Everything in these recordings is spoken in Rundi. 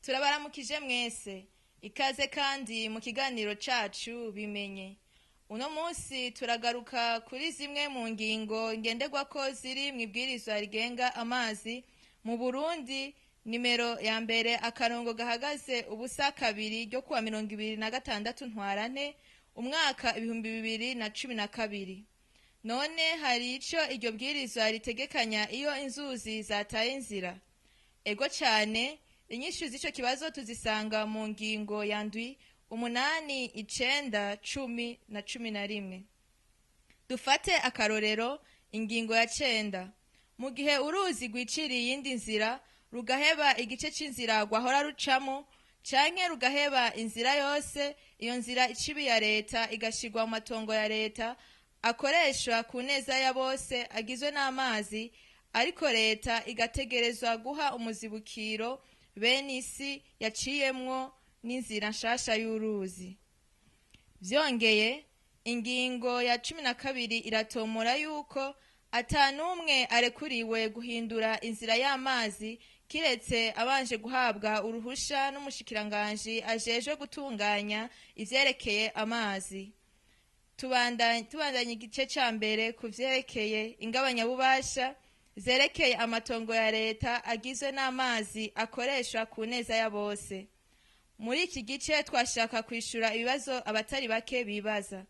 Turabaramukije mwese, ikaze kandi mu kiganiro cacu bimenye. Uno munsi turagaruka kuri zimwe mu ngingo ngenderwako ziri mw'ibwirizwa rigenga amazi mu Burundi, nimero ya mbere akarongo gahagaze ubusa kabiri ryo kuwa 26 Ntwarante umwaka 2012. None hari ico iryo bwirizwa ritegekanya iyo inzuzi zataye inzira? Ego cane, inyishu z'ico kibazo tuzisanga mu ngingo ya ndwi 8, 9, 10 na 11. Dufate akarorero ingingo ya 9. Mu gihe uruzi rwiciriye iyindi nzira rugaheba igice c'inzira rwahora rucamo canke rugaheba inzira yose, iyo nzira icibi ya leta igashirwa mu matongo ya leta akoreshwa ku neza ya bose agizwe n'amazi, ariko leta igategerezwa guha umuzibukiro bene isi yaciyemwo n'inzira nshasha y'uruzi. Vyongeye, ingingo ya 12 iratomora yuko atanumwe arekuriwe guhindura inzira y'amazi kiretse abanje guhabwa uruhusha n'umushikiranganji ajejwe gutunganya ivyerekeye amazi. Tubandanye igice ca mbere ku vyerekeye ingabanyabubasha zerekeye amatongo ya leta agizwe n'amazi akoreshwa ku neza ya bose. Muri iki gice twashaka kwishura ibibazo abatari bake bibaza.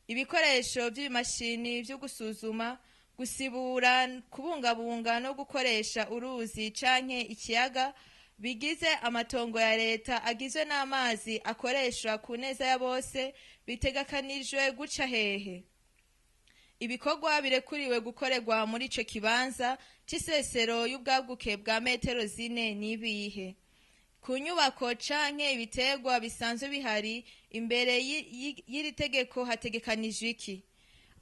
Ibikoresho vy'ibimashini vyo gusuzuma, gusibura, kubungabunga no gukoresha uruzi canke ikiyaga bigize amatongo ya leta agizwe n'amazi akoreshwa ku neza ya bose bitegekanijwe guca hehe? Ibikorwa birekuriwe gukorerwa muri ico kibanza c'isesero y'ubwaguke bwa metero 4 nibihe? Ku nyubako canke ibiterwa bisanzwe bihari imbere y'iri tegeko hategekanijwe iki?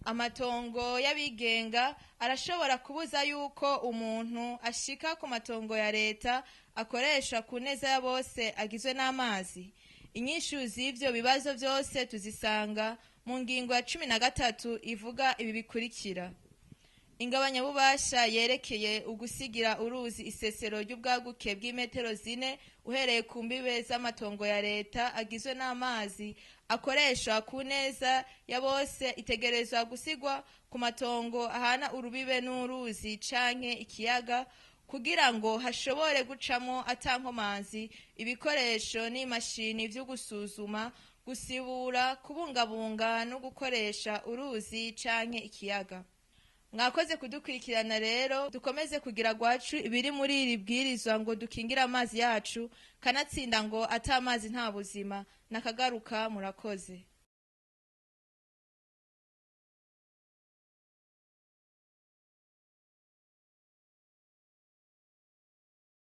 Amatongo y'abigenga arashobora kubuza yuko umuntu ashika ku matongo ya leta akoresha ku neza ya bose agizwe n'amazi? Inyishu z'ivyo bibazo vyose tuzisanga mu ngingo ya 13 ivuga ibi bikurikira. Ingabanyabubasha yerekeye ugusigira uruzi isesero ry'ubwaguke bw'imetero 4 uhereye ku mbibe z'amatongo ya leta agizwe n'amazi akoreshwa ku neza ya bose itegerezwa gusigwa ku matongo ahana urubibe n'uruzi canke ikiyaga kugira ngo hashobore gucamo atankomanzi ibikoresho n'imashini vyo gusuzuma, gusibura, kubungabunga no gukoresha uruzi canke ikiyaga. Mwakoze kudukurikirana rero, dukomeze kugira gwacu ibiri muri iri bwirizwa ngo dukingire amazi yacu, kanatsinda ngo ata amazi nta buzima. Nakagaruka murakoze.